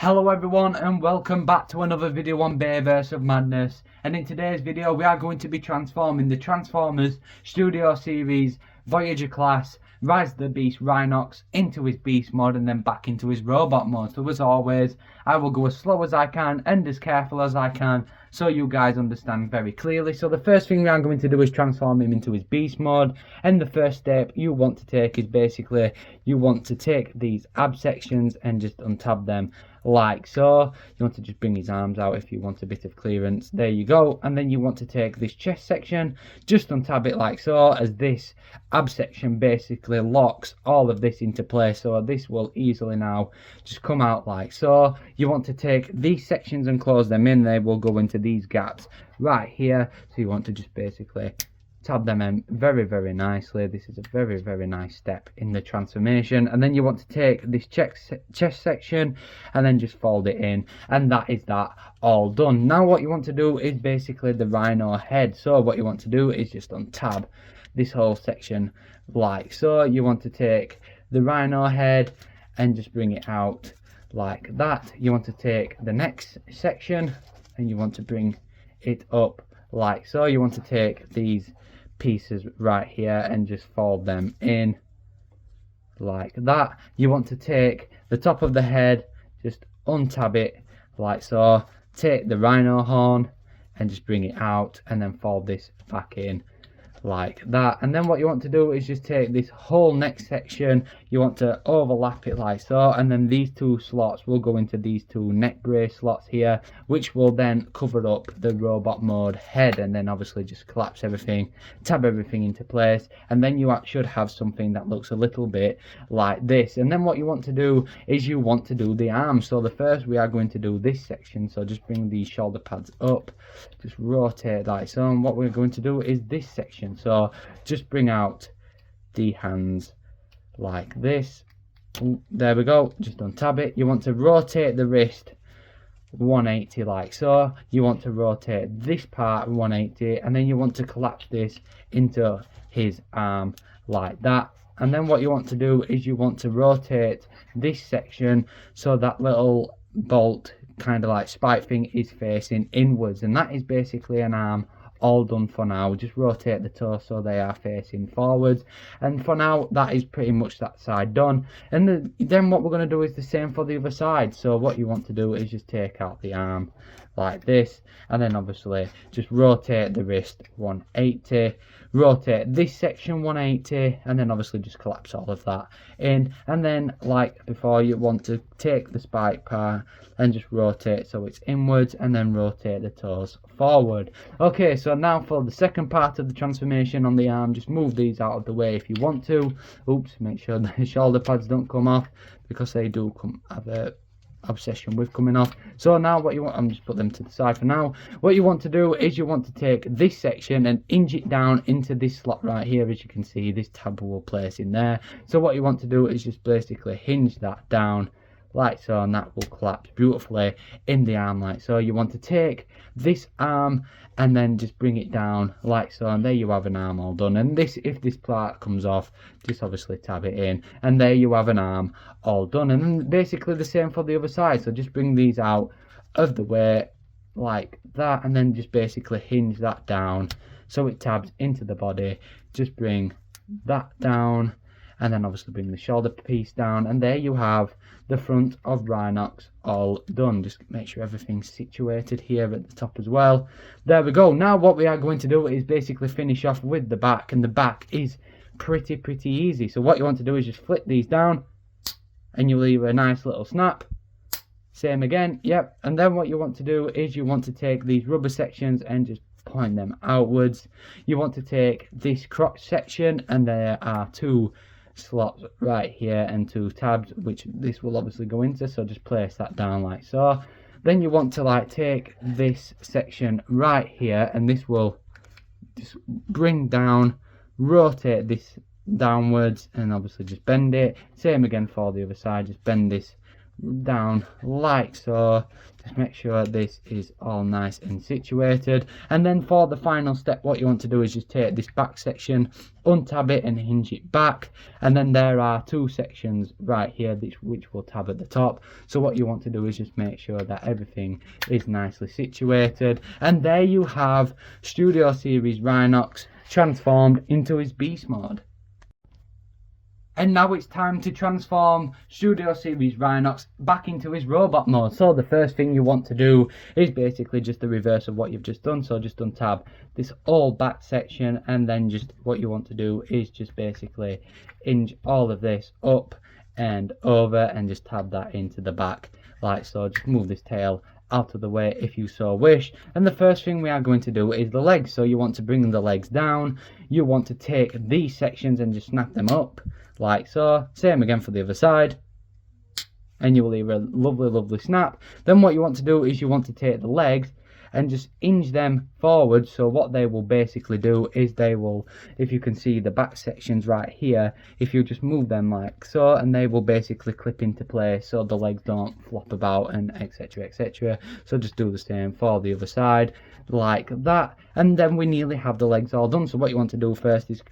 Hello everyone and welcome back to another video on Bayverse of Madness, and in today's video we are going to be transforming the Transformers Studio Series Voyager class Rise of the Beast Rhinox into his Beast mode and then back into his Robot mode. So as always, I will go as slow as I can and as careful as I can so you guys understand very clearly. So the first thing we are going to do is transform him into his Beast mode, and the first step you want to take is basically you want to take these ab sections and just untab them like so. You want to just bring his arms out if you want a bit of clearance. There you go. And then you want to take this chest section, just untab it like so, as this ab section basically locks all of this into place. So this will easily now just come out like so. You want to take these sections and close them in. They will go into these gaps right here. So you want to just basically tab them in very nicely. This is a very nice step in the transformation. And then you want to take this chest section and then just fold it in, and that is that all done. Now what you want to do is basically the Rhino head. So what you want to do is just untab this whole section like so. You want to take the Rhino head and just bring it out like that. You want to take the next section and you want to bring it up like so. You want to take these pieces right here and just fold them in like that. You want to take the top of the head, just untab it like so, take the Rhino horn and just bring it out and then fold this back in like that. And then what you want to do is just take this whole next section, you want to overlap it like so, and then these two slots will go into these two neck brace slots here, which will then cover up the robot mode head, and then obviously just collapse everything, tab everything into place, and then you should have something that looks a little bit like this. And then what you want to do is you want to do the arms. So the first we are going to do this section, so just bring these shoulder pads up, just rotate like so, and what we're going to do is this section. So just bring out the hands like this. There we go, just untab it. You want to rotate the wrist 180 like so. You want to rotate this part 180, and then you want to collapse this into his arm like that. And then what you want to do is you want to rotate this section so that little bolt kind of like spike thing is facing inwards, and that is basically an arm all done for now. Just rotate the toes so they are facing forwards, and for now that is pretty much that side done. And then what we're going to do is the same for the other side. So what you want to do is just take out the arm like this, and then obviously just rotate the wrist 180, rotate this section 180, and then obviously just collapse all of that in. And then like before, you want to take the spike part and just rotate so it's inwards, and then rotate the toes forward. Okay, so now for the second part of the transformation on the arm, just move these out of the way if you want to. Oops, make sure the shoulder pads don't come off, because they do have a obsession with coming off. So now what you want, I'm just put them to the side for now. What you want to do is you want to take this section and hinge it down into this slot right here. As you can see, this tab will place in there. So what you want to do is just basically hinge that down like so, and that will collapse beautifully in the arm like so. You want to take this arm and then just bring it down like so, and there you have an arm all done. And this, if this part comes off, just obviously tab it in, and there you have an arm all done. And then basically the same for the other side. So just bring these out of the way like that, and then just basically hinge that down so it tabs into the body. Just bring that down, and then obviously bring the shoulder piece down, and there you have the front of Rhinox all done. Just make sure everything's situated here at the top as well. There we go. Now what we are going to do is basically finish off with the back, and the back is pretty easy. So what you want to do is just flip these down, and you leave a nice little snap. Same again, yep. And then what you want to do is you want to take these rubber sections and just point them outwards. You want to take this crotch section, and there are two slots right here and two tabs, which this will obviously go into, so just place that down like so. Then you want to like take this section right here, and this will just bring down, rotate this downwards, and obviously just bend it. Same again for the other side, just bend this down like so. Just make sure this is all nice and situated, and then for the final step, what you want to do is just take this back section, untab it and hinge it back, and then there are two sections right here which will tab at the top. So what you want to do is just make sure that everything is nicely situated, and there you have Studio Series Rhinox transformed into his beast mode. And now it's time to transform Studio Series Rhinox back into his robot mode. So the first thing you want to do is basically just the reverse of what you've just done. So just untab this whole back section, and then just what you want to do is just basically hinge all of this up and over and just tab that into the back like so. Just move this tail out of the way if you so wish. And the first thing we are going to do is the legs. So you want to bring the legs down. You want to take these sections and just snap them up like so. Same again for the other side, and you will leave a lovely snap. Then what you want to do is you want to take the legs and just hinge them forward. So what they will basically do is they will, if you can see the back sections right here, if you just move them like so, and they will basically clip into place so the legs don't flop about and etc. So just do the same for the other side like that, and then we nearly have the legs all done. So what you want to do first is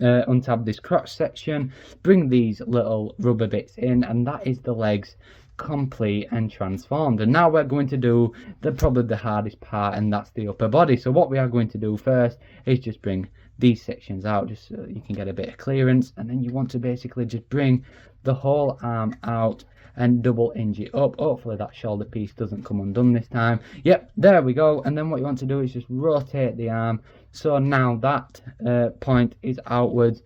untab this crotch section, bring these little rubber bits in, and that is the legs complete and transformed. And now we're going to do probably the hardest part, and that's the upper body. So what we are going to do first is just bring these sections out just so you can get a bit of clearance, and then you want to basically just bring the whole arm out and double hinge it up. Hopefully that shoulder piece doesn't come undone this time. Yep, there we go. And then what you want to do is just rotate the arm, so now that point is outwards,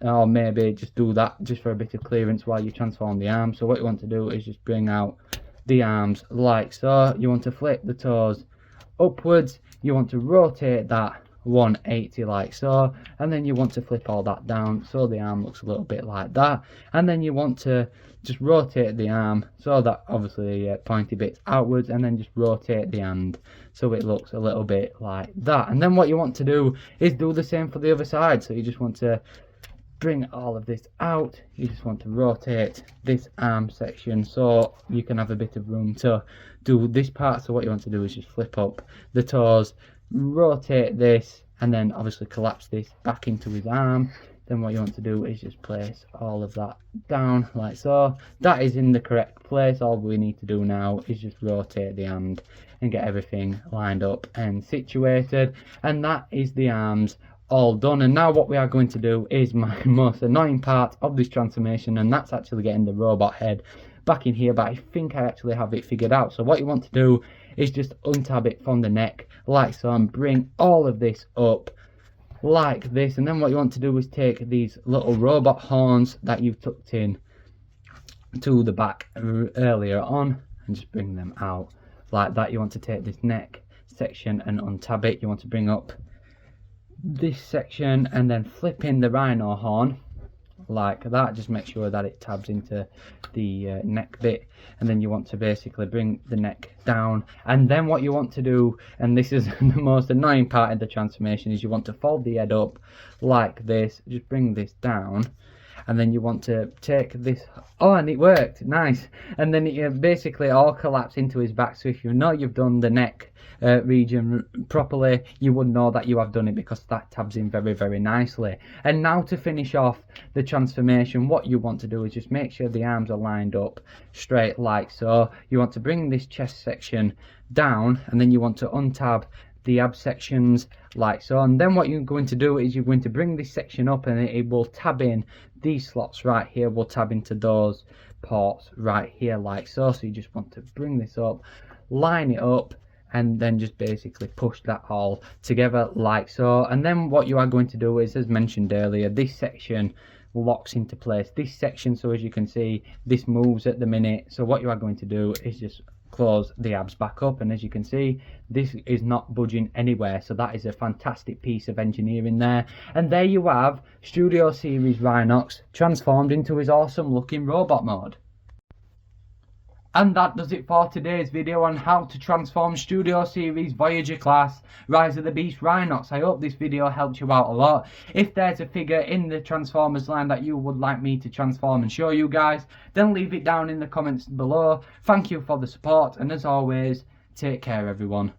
or maybe just do that just for a bit of clearance while you transform the arm. So what you want to do is just bring out the arms like so. You want to flip the toes upwards, you want to rotate that 180 like so, and then you want to flip all that down so the arm looks a little bit like that, and then you want to just rotate the arm so that obviously pointy bits outwards, and then just rotate the hand so it looks a little bit like that. And then what you want to do is do the same for the other side. So you just want to bring all of this out, you just want to rotate this arm section so you can have a bit of room to do this part. So what you want to do is just flip up the toes, rotate this, and then obviously collapse this back into his arm. Then what you want to do is just place all of that down like so. That is in the correct place. All we need to do now is just rotate the hand and get everything lined up and situated, and that is the arms all done. And now what we are going to do is my most annoying part of this transformation, and that's actually getting the robot head back in here, but I think I actually have it figured out. So what you want to do is just untab it from the neck like so, and bring all of this up like this. And then what you want to do is take these little robot horns that you've tucked in to the back earlier on and just bring them out like that. You want to take this neck section and untab it. You want to bring up this section and then flip in the rhino horn like that. Just make sure that it tabs into the neck bit, and then you want to basically bring the neck down. And then what you want to do, and this is the most annoying part of the transformation, is you want to fold the head up like this, just bring this down, and then you want to take this, oh, and it worked, nice, and then it basically all collapse into his back. So if you know you've done the neck region properly, you would know that you have done it because that tabs in very nicely. And now to finish off the transformation, what you want to do is just make sure the arms are lined up straight like so. You want to bring this chest section down, and then you want to untab the ab sections like so. And then what you're going to do is you're going to bring this section up, and it will tab in these slots right here, will tab into those ports right here like so. So you just want to bring this up, line it up, and then just basically push that all together like so. And then what you are going to do is, as mentioned earlier, this section locks into place this section. So as you can see, this moves at the minute. So what you are going to do is just close the abs back up, and as you can see, this is not budging anywhere. So that is a fantastic piece of engineering there. And there you have Studio Series Rhinox transformed into his awesome looking robot mode. And that does it for today's video on how to transform Studio Series Voyager class Rise of the Beast Rhinox. I hope this video helped you out a lot. If there's a figure in the Transformers line that you would like me to transform and show you guys, then leave it down in the comments below. Thank you for the support, and as always, take care everyone.